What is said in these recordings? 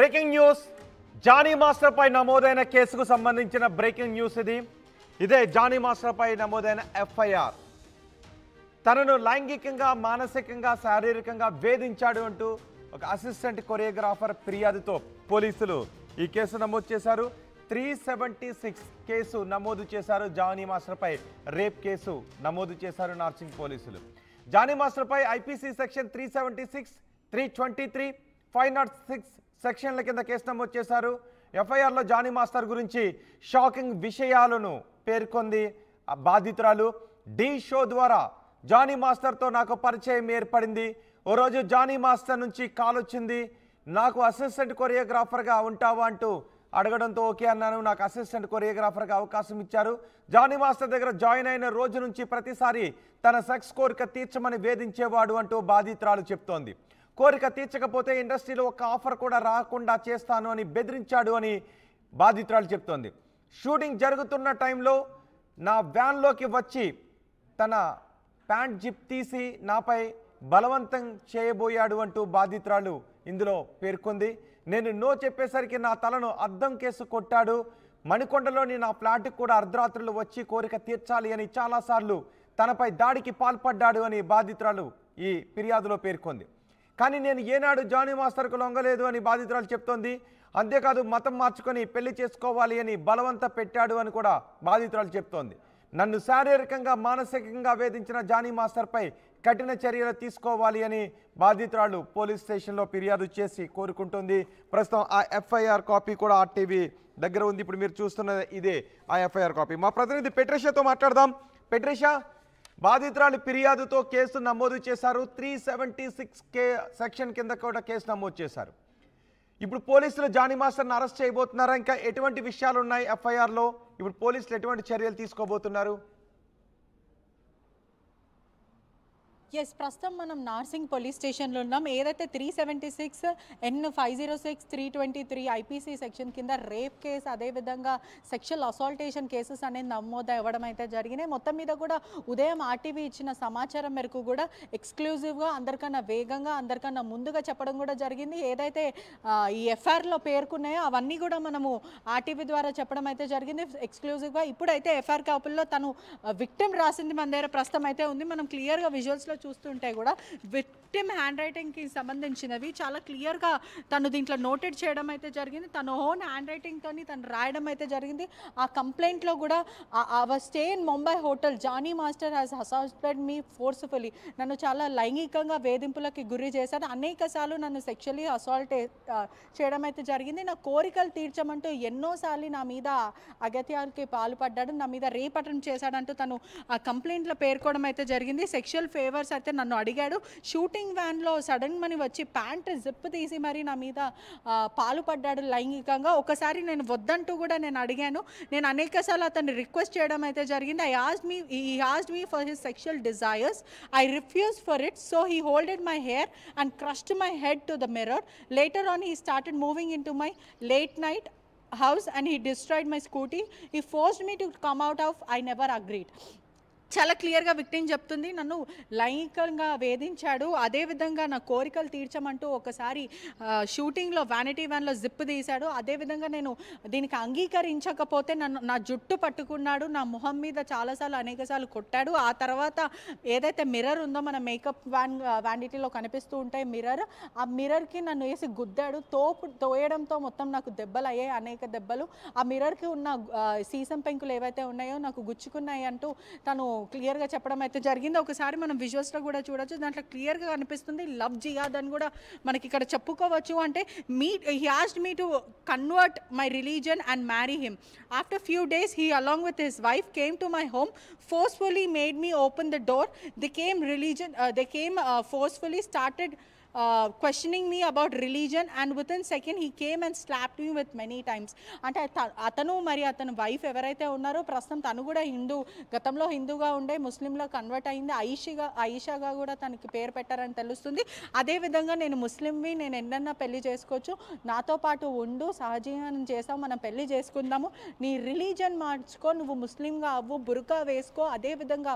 Breaking news Johnny master పై నమోదైన కేసుకు సంబంధించిన బ్రేకింగ్ న్యూస్ ఇదే జానీ మాస్టర్ పై నమోదైన ఎఫ్ఐఆర్. తనను లైంగికంగా మానసికంగా శారీరకంగా వేధించాడు అంటూ ఒక అసిస్టెంట్ కొరియోగ్రాఫర్ ఫిర్యాదుతో పోలీసులు ఈ కేసు నమోదు చేశారు. 376 కేసు నమోదు చేశారు. జానీ మాస్టర్ పై రేప్ కేసు నమోదు చేశారు నార్సింగ్ పోలీసులు. జానీ మాస్టర్ పై ఐపీసీ సెక్షన్ 376, 323, 506 సెక్షన్ల కింద కేసు నమోదు చేశారు. ఎఫ్ఐఆర్లో జానీ మాస్టర్ గురించి షాకింగ్ విషయాలను పేర్కొంది బాధితురాలు. డి షో ద్వారా జానీ మాస్టర్తో నాకు పరిచయం ఏర్పడింది. ఓ రోజు జానీ మాస్టర్ నుంచి కాల్ వచ్చింది. నాకు అసిస్టెంట్ కొరియోగ్రాఫర్గా ఉంటావా అంటూ అడగడంతో ఓకే అన్నాను. నాకు అసిస్టెంట్ కొరియోగ్రాఫర్గా అవకాశం ఇచ్చారు. జానీ మాస్టర్ దగ్గర జాయిన్ అయిన రోజు నుంచి ప్రతిసారి తన సెక్స్ కోరిక తీర్చమని వేధించేవాడు అంటూ బాధితురాలు చెప్తోంది. కోరిక తీర్చకపోతే ఇండస్ట్రీలో ఒక ఆఫర్ కూడా రాకుండా చేస్తాను అని బెదిరించాడు అని బాధితురాలు చెప్తోంది. షూటింగ్ జరుగుతున్న టైంలో నా వ్యాన్లోకి వచ్చి తన ప్యాంట్ జిప్ తీసి నాపై బలవంతం చేయబోయాడు అంటూ బాధితురాలు ఇందులో పేర్కొంది. నేను నో చెప్పేసరికి నా తలను అద్దం కేసు కొట్టాడు. మణికొండలోని నా ఫ్లాట్కి కూడా అర్ధరాత్రులు వచ్చి కోరిక తీర్చాలి అని చాలాసార్లు తనపై దాడికి పాల్పడ్డాడు అని బాధితురాలు ఈ ఫిర్యాదులో పేర్కొంది. కానీ నేను ఏనాడు జానీ మాస్టర్కు లొంగలేదు అని బాధితురాలు చెప్తోంది. అంతేకాదు మతం మార్చుకొని పెళ్లి చేసుకోవాలి అని బలవంత పెట్టాడు అని కూడా బాధితురాలు చెప్తోంది. నన్ను శారీరకంగా మానసికంగా వేధించిన జానీ మాస్టర్పై కఠిన చర్యలు తీసుకోవాలి అని బాధితురాలు పోలీస్ స్టేషన్లో ఫిర్యాదు చేసి కోరుకుంటుంది. ప్రస్తుతం ఆ ఎఫ్ఐఆర్ కాపీ కూడా ఆర్టీవీ దగ్గర ఉంది. ఇప్పుడు మీరు చూస్తున్న ఇదే ఆ ఎఫ్ఐఆర్ కాపీ. మా ప్రతినిధి పెట్రిషాతో మాట్లాడదాం. పెట్రిషా, బాధితురాలు ఫిర్యాదుతో కేసు నమోదు చేశారు. 376 సెక్షన్ కింద కూడా కేసు నమోదు చేశారు. ఇప్పుడు పోలీసులు జానీ మాస్టర్ని అరెస్ట్ చేయబోతున్నారా? ఇంకా ఎటువంటి విషయాలు ఉన్నాయి ఎఫ్ఐఆర్లో? ఇప్పుడు పోలీసులు ఎటువంటి చర్యలు తీసుకోబోతున్నారు? ఎస్, ప్రస్తుతం మనం నార్సింగ్ పోలీస్ స్టేషన్లో ఉన్నాం. ఏదైతే 376, N506, 323 ఐపీసీ సెక్షన్ కింద రేప్ కేసు, అదేవిధంగా సెక్షువల్ అసాల్టేషన్ కేసెస్ అనేది నమోదు అవ్వడం అయితే జరిగినాయి. మొత్తం మీద కూడా ఉదయం ఆర్టీవీ ఇచ్చిన సమాచారం మేరకు కూడా ఎక్స్క్లూజివ్గా అందరికన్నా వేగంగా అందరికన్నా ముందుగా చెప్పడం కూడా జరిగింది. ఏదైతే ఈ ఎఫ్ఐఆర్లో పేర్కొన్నాయో అవన్నీ కూడా మనము ఆర్టీవీ ద్వారా చెప్పడం అయితే జరిగింది ఎక్స్క్లూజివ్గా. ఇప్పుడైతే ఎఫ్ఐఆర్ కాపుల్లో తను విక్టిమ్ రాసింది మన దగ్గర ప్రస్తుతం అయితే ఉంది. మనం క్లియర్గా విజువల్స్లో చూస్తుంటే కూడా విక్టిమ్ హ్యాండ్ రైటింగ్కి సంబంధించినవి చాలా క్లియర్గా తను దీంట్లో నోటెడ్ చేయడం అయితే జరిగింది. తన ఓన్ హ్యాండ్ రైటింగ్తో తను రాయడం అయితే జరిగింది. ఆ కంప్లైంట్లో కూడా our stay in Mumbai hotel Jani master has assaulted me forcefully, నన్ను చాలా లైంగికంగా వేధింపులకి గురి చేశారు. అనేక సార్లు నన్ను సెక్షువల్లీ అసాల్ట్ చేయడం అయితే జరిగింది. నా కోరికలు తీర్చమంటూ ఎన్నోసార్లు నా మీద అగత్యాలకి పాల్పడ్డాడు, నా మీద రేప్ అటెంప్ట్ చేశాడంటూ తను ఆ కంప్లైంట్లో పేర్కోవడం అయితే జరిగింది. సెక్షువల్ ఫేవర్స్ అయితే నన్ను అడిగాడు. షూటింగ్ వ్యాన్లో సడన్ మని వచ్చి ప్యాంట్ జిప్ తీసి మరి నా మీద పాల్పడ్డాడు లైంగికంగా. ఒకసారి నేను వద్దంటూ కూడా నేను అడిగాను. నేను అనేక సార్లు అతన్ని రిక్వెస్ట్ చేయడం అయితే జరిగింది. he asked me for his sexual desires. I refused for it, so he holded my hair and crushed my head to the mirror. Later on he started moving into my late night house and he destroyed my scooty. He forced me to come out of, I never agreed. చాలా క్లియర్గా victim చెప్తుంది, నన్ను లైంగికంగా వేధించాడు, అదేవిధంగా నా కోరికలు తీర్చమంటూ ఒకసారి షూటింగ్లో వ్యానిటీ వ్యాన్లో జిప్ తీశాడు. అదేవిధంగా నేను దీనికి అంగీకరించకపోతే నా జుట్టు పట్టుకున్నాడు, నా మొహం మీద చాలాసార్లు అనేకసార్లు కొట్టాడు. ఆ తర్వాత ఏదైతే మిర్రర్ ఉందో మన మేకప్ వ్యానిటీలో కనిపిస్తూ ఉంటాయి మిర్రర్, ఆ మిర్రర్కి నన్ను వేసి గుద్దాడు. తోయడంతో మొత్తం నాకు దెబ్బలు అయ్యాయి, అనేక దెబ్బలు. ఆ మిర్రర్కి ఉన్న సీసం పెంకులు ఏవైతే ఉన్నాయో నాకు గుచ్చుకున్నాయి అంటూ తను క్లియర్గా చెప్పడం అయితే జరిగింది. ఒకసారి మనం విజువల్స్లో కూడా చూడొచ్చు. దాంట్లో క్లియర్గా కనిపిస్తుంది లవ్ జిహాద్ అని కూడా మనకి ఇక్కడ చెప్పుకోవచ్చు. అంటే he asked me to convert my religion and marry him. After few days he along with his wife came to my home, forcefully made me open the door. They came forcefully started questioning me about religion, and within second he came and slapped me with many times. అంటే అతను మరి అతని wife ఎవరైతే ఉన్నారో ప్రస్తుతం తను కూడా గతంలో హిందూగా ఉండే ముస్లింలో కన్వర్ట్ అయింది. ఆయిషాగా కూడా తనకి పేరు పెట్టారని తెలుస్తుంది. అదేవిధంగా నేను ముస్లింవి, నేను ఎన్నన్నా పెళ్లి చేసుకోవచ్చు, నాతో పాటు ఉండు, సహజీవనం చేసావు, మనం పెళ్లి చేసుకుందాము, నీ రిలీజన్ మార్చుకో, నువ్వు ముస్లింగా అవ్వు, బుర్కా వేసుకో, అదేవిధంగా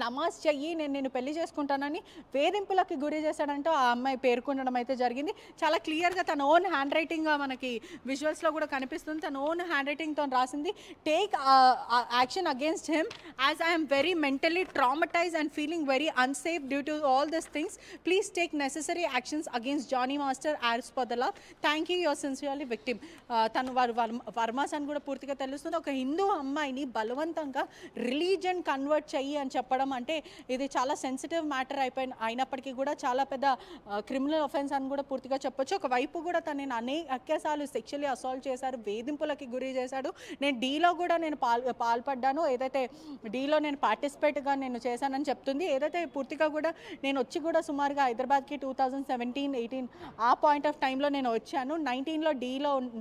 నమాజ్ చెయ్యి నేను పెళ్లి చేసుకుంటానని వేధింపులకి గురి చేశాడంటూ ఆ అమ్మాయి పేర్కొనడం అయితే జరిగింది. చాలా క్లియర్గా తన ఓన్ హ్యాండ్ రైటింగ్గా మనకి విజువల్స్లో కూడా కనిపిస్తుంది. తన ఓన్ హ్యాండ్ రైటింగ్తో రాసింది, take action against him as I'm very mentally traumatize and feeling very unsafe due to all this things. Please take necessary actions against Jani master as per the law. Thank you, your sincerely victim. తను వర్మాస్ అని కూడా పూర్తిగా తెలుస్తుంది. ఒక హిందూ అమ్మాయిని బలవంతంగా religion convert చెయ్యి అని చెప్పడం అంటే ఇది చాలా సెన్సిటివ్ మ్యాటర్ అయినప్పటికీ కూడా చాలా పెద్ద క్రిమినల్ అఫెన్స్ అని కూడా పూర్తిగా చెప్పొచ్చు. ఒకవైపు కూడా తనని అనేకసార్లు సెక్షువల్లీ అసాల్ట్ చేశారు, వేధింపులకి గురి చేశాడు. నేను డీలో కూడా నేను పాల్పడ్డాను, ఏదైతే డీలో నేను పార్టిసిపేట్గా నేను చేశానని చెప్తుంది. ఏదైతే పూర్తిగా కూడా నేను వచ్చి కూడా సుమారుగా హైదరాబాద్కి 2017-18 ఆ పాయింట్ ఆఫ్ టైంలో నేను వచ్చాను. 19లో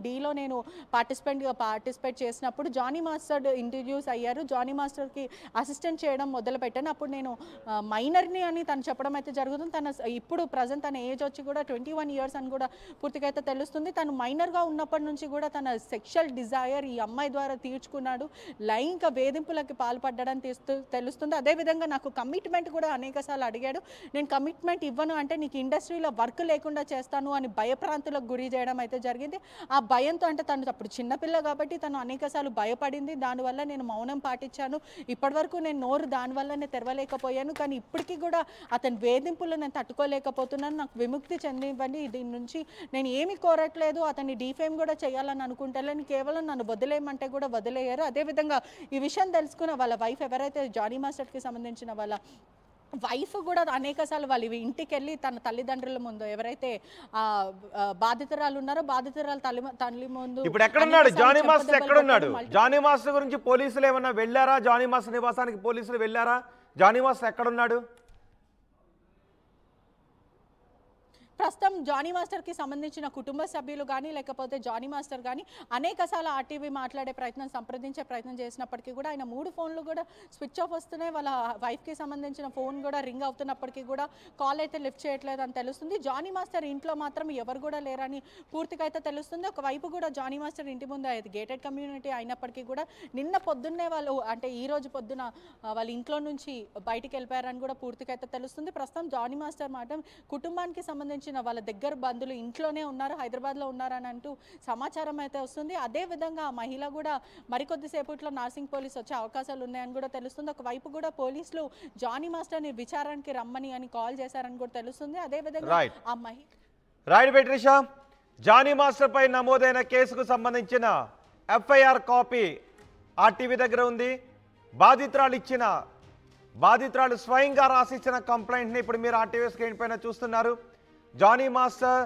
డీలో నేను పార్టిసిపేట్ చేసినప్పుడు జానీ మాస్టర్ ఇంట్రడ్యూస్ అయ్యారు. జానీ మాస్టర్కి అసిస్టెంట్ చేయడం మొదలుపెట్టాను. అప్పుడు నేను మైనర్ని అని తను చెప్పడం అయితే జరుగుతుంది. తన ఇప్పుడు ప్రజెంట్ తన ఏజ్ వచ్చి కూడా 21 years అని కూడా పూర్తిగా అయితే తెలుస్తుంది. తను మైనర్గా ఉన్నప్పటి నుంచి కూడా తన సెక్షువల్ డిజైర్ ఈ అమ్మాయి ద్వారా తీర్చుకున్నాడు. లైంగిక వేధింపులకి పాల్పడ్డాడని తెలుస్తుంది. అదేవిధంగా నాకు కమిట్మెంట్ కూడా అనేకసార్లు అడిగాడు. నేను కమిట్మెంట్ ఇవ్వను అంటే నీకు ఇండస్ట్రీలో వర్క్ లేకుండా చేస్తాను అని భయప్రాంతులకు గురి చేయడం అయితే జరిగింది. ఆ భయంతో, అంటే తను అప్పుడు చిన్నపిల్ల కాబట్టి తను అనేకసార్లు భయపడింది. దానివల్ల నేను మౌనం పాటించాను. ఇప్పటివరకు నేను నోరు దానివల్లనే తెరవలేకపోయాను. కానీ ఇప్పటికీ కూడా అతని వేధింపులు నేను తట్టుకోలేకపోతున్నాను. నాకు విముక్తి చెందివ్వండి. దీని నుంచి నేను ఏమి కోరట్లేదు. అతన్ని డీఫేమ్ కూడా చేయాలని అనుకుంటాను. కేవలం నన్ను వదిలేయమంటే కూడా వదిలేయారు. అదేవిధంగా ఈ విషయం తెలుసుకున్న వాళ్ళ వైఫ్, ఎవరైతే జానీ మాస్టర్కి సంబంధించిన వాళ్ళ వైఫ్ కూడా అనేకసార్లు వాళ్ళ ఇంటికి వెళ్ళి తన తల్లిదండ్రుల ముందు, ఎవరైతే బాధితురాలు ఉన్నారో బాధితురాలు తల్లి ముందు. ఇప్పుడు ఎక్కడున్నాడు జానీ మాస్టర్? ఎక్కడున్నాడు? జానీ మాస్టర్ గురించి పోలీసులు ఏమన్నా వెళ్ళారా? జానీ మాస్టర్ నివాసానికి పోలీసులు వెళ్ళారా? జానీ మాస్టర్ ఎక్కడున్నాడు? ప్రస్తుతం జానీ మాస్టర్కి సంబంధించిన కుటుంబ సభ్యులు కానీ లేకపోతే జానీ మాస్టర్ కానీ అనేకసార్లు ఆర్టీవీ మాట్లాడే సంప్రదించే ప్రయత్నం చేసినప్పటికీ కూడా ఆయన 3 ఫోన్లు కూడా స్విచ్ ఆఫ్ వస్తున్నాయి. వాళ్ళ వైఫ్కి సంబంధించిన ఫోన్ కూడా రింగ్ అవుతున్నప్పటికీ కూడా కాల్ అయితే లిఫ్ట్ చేయట్లేదు అని తెలుస్తుంది. జానీ మాస్టర్ ఇంట్లో మాత్రం ఎవరు కూడా లేరని పూర్తిగా అయితే తెలుస్తుంది. ఒకవైపు కూడా జానీ మాస్టర్ ఇంటి ముందు అయితే గేటెడ్ కమ్యూనిటీ అయినప్పటికీ కూడా నిన్న పొద్దున్నే వాళ్ళు, అంటే ఈ రోజు పొద్దున వాళ్ళ ఇంట్లో నుంచి బయటికి వెళ్ళిపోయారని కూడా పూర్తిగా అయితే తెలుస్తుంది. ప్రస్తుతం జానీ మాస్టర్ మాట కుటుంబానికి సంబంధించి వాళ్ళ దగ్గర బంధువులు ఇంట్లోనే ఉన్నారు, హైదరాబాద్లో ఉన్నారని అంటూ సమాచారం అయితే వస్తుంది. అదేవిధంగా ఆ మహిళ కూడా మరికొద్దిసేపట్లో నార్సింగ్ పోలీస్ వచ్చే అవకాశాలు ఉన్నాయని కూడా తెలుస్తుంది. ఒకవైపు కూడా పోలీసులు జానీ మాస్టర్ని విచారణకి రమ్మని అని కాల్ చేశారని కూడా తెలుస్తుంది. అదేవిధంగా ఆ మహిళ రైట్ పెట్రిషా, జానీ మాస్టర్ పై నమోదైన కేసుకు సంబంధించిన ఎఫ్ఐఆర్ కాపీ ఆర్టీవీ దగ్గర ఉంది. బాధితురాలు స్వయంగా రాసిచ్చిన కంప్లైంట్ని ఇప్పుడు మీరు ఆర్టీవీ స్క్రీన్ పైన చూస్తున్నారు. జానీ మాస్టర్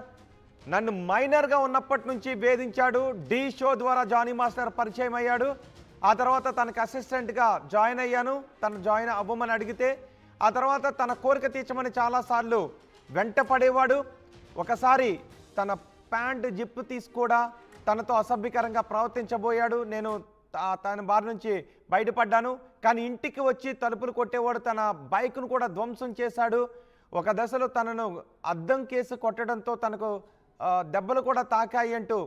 నన్ను మైనర్గా ఉన్నప్పటి నుంచి వేధించాడు. డి షో ద్వారా జానీ మాస్టర్ పరిచయం అయ్యాడు. ఆ తర్వాత తనకు అసిస్టెంట్గా జాయిన్ అయ్యాను. తను జాయిన్ అవ్వమని అడిగితే ఆ తర్వాత తన కోరిక తీర్చమని చాలాసార్లు వెంట పడేవాడు. ఒకసారి తన ప్యాంట్ జిప్పు తీసి కూడా తనతో అసభ్యకరంగా ప్రవర్తించబోయాడు. నేను తన బారి నుంచి బయటపడ్డాను. కానీ ఇంటికి వచ్చి తలుపులు కొట్టేవాడు. తన బైక్ను కూడా ధ్వంసం చేశాడు. ఒక దశలో తనను అద్దం కేసు కొట్టడంతో తనకు దెబ్బలు కూడా తాకాయి అంటూ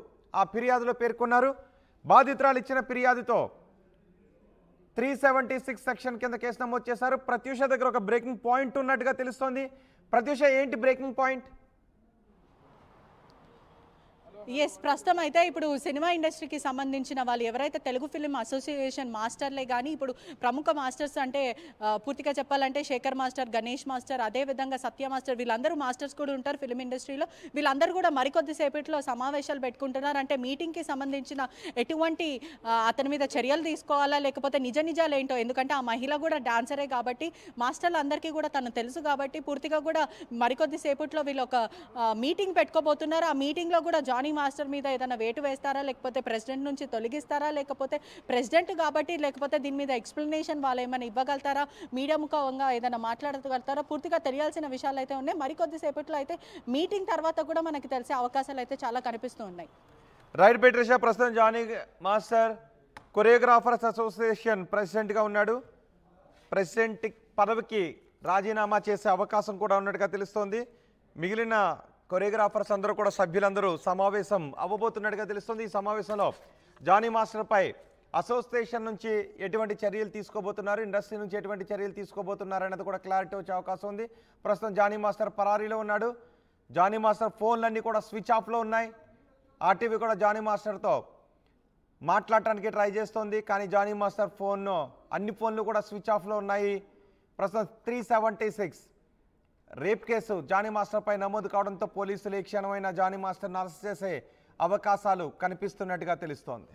ఆ ఫిర్యాదులో పేర్కొన్నారు. బాధితురాలు ఇచ్చిన ఫిర్యాదుతో 376 సెక్షన్ కింద కేసు నమోదు చేశారు. ప్రత్యూష దగ్గర ఒక బ్రేకింగ్ పాయింట్ ఉన్నట్టుగా తెలుస్తోంది. ప్రత్యూష, ఏంటి బ్రేకింగ్ పాయింట్? ఎస్, ప్రస్తుతం అయితే ఇప్పుడు సినిమా ఇండస్ట్రీకి సంబంధించిన వాళ్ళు ఎవరైతే తెలుగు ఫిలిం అసోసియేషన్ మాస్టర్లే కానీ ఇప్పుడు ప్రముఖ మాస్టర్స్ అంటే పూర్తిగా చెప్పాలంటే శేఖర్ మాస్టర్, గణేష్ మాస్టర్, అదేవిధంగా సత్య మాస్టర్, వీళ్ళందరూ మాస్టర్స్ కూడా ఉంటారు ఫిలిం ఇండస్ట్రీలో. వీళ్ళందరూ కూడా మరికొద్దిసేపట్లో సమావేశాలు పెట్టుకుంటున్నారు. అంటే మీటింగ్కి సంబంధించిన ఎటువంటి అతని మీద చర్యలు తీసుకోవాలా లేకపోతే నిజాలు ఏంటో, ఎందుకంటే ఆ మహిళ కూడా డాన్సరే కాబట్టి మాస్టర్లు అందరికీ కూడా తను తెలుసు కాబట్టి పూర్తిగా కూడా మరికొద్దిసేపట్లో వీళ్ళు ఒక మీటింగ్ పెట్టుకోబోతున్నారు. ఆ మీటింగ్లో కూడా జానీ మాస్టర్ మీద ఏదైనా వేటు వేస్తారా లేకపోతే ప్రెసిడెంట్ నుంచి తొలగిస్తారా లేకపోతే ప్రెసిడెంట్ కాబట్టి లేకపోతే దీని మీద ఎక్స్ప్లెనేషన్ వాళ్ళు ఏమైనా ఇవ్వగలుగుతారా, మీడియా ముఖంగా ఏదైనా మాట్లాడగలుగుతారా, పూర్తిగా తెలియాల్సిన విషయాలు అయితే ఉన్నాయి. మరికొద్దిసేపట్లో అయితే మీటింగ్ తర్వాత కూడా మనకి తెలిసే అవకాశాలు అయితే చాలా కనిపిస్తూ ఉన్నాయి. రైట్ పెట్రిషా, ప్రస్తుతం జానీ మాస్టర్ కొరియోగ్రాఫర్స్ అసోసియేషన్ ప్రెసిడెంట్గా ఉన్నాడు. ప్రెసిడెంట్ పదవికి రాజీనామా చేసే అవకాశం కూడా ఉన్నట్టుగా తెలుస్తోంది. మిగిలిన కొరియోగ్రాఫర్స్ అందరూ కూడా సభ్యులందరూ సమావేశం అవ్వబోతున్నట్టుగా తెలుస్తుంది. ఈ సమావేశంలో జానీ మాస్టర్పై అసోసియేషన్ నుంచి ఎటువంటి చర్యలు తీసుకోబోతున్నారు, ఇండస్ట్రీ నుంచి ఎటువంటి చర్యలు తీసుకోబోతున్నారు అనేది కూడా క్లారిటీ వచ్చే అవకాశం ఉంది. ప్రస్తుతం జానీ మాస్టర్ పరారీలో ఉన్నాడు. జానీ మాస్టర్ ఫోన్లన్నీ కూడా స్విచ్ ఆఫ్లో ఉన్నాయి. ఆర్టీవీ కూడా జానీ మాస్టర్తో మాట్లాడటానికి ట్రై చేస్తోంది, కానీ జానీ మాస్టర్ అన్ని ఫోన్లు కూడా స్విచ్ ఆఫ్లో ఉన్నాయి. ప్రస్తుతం 376 రేప్ కేసు జానీ మాస్టర్పై నమోదు కావడంతో పోలీసులు ఈ క్షణమైన జానీ మాస్టర్ను అరెస్ట్ చేసే అవకాశాలు కనిపిస్తున్నట్టుగా తెలుస్తోంది.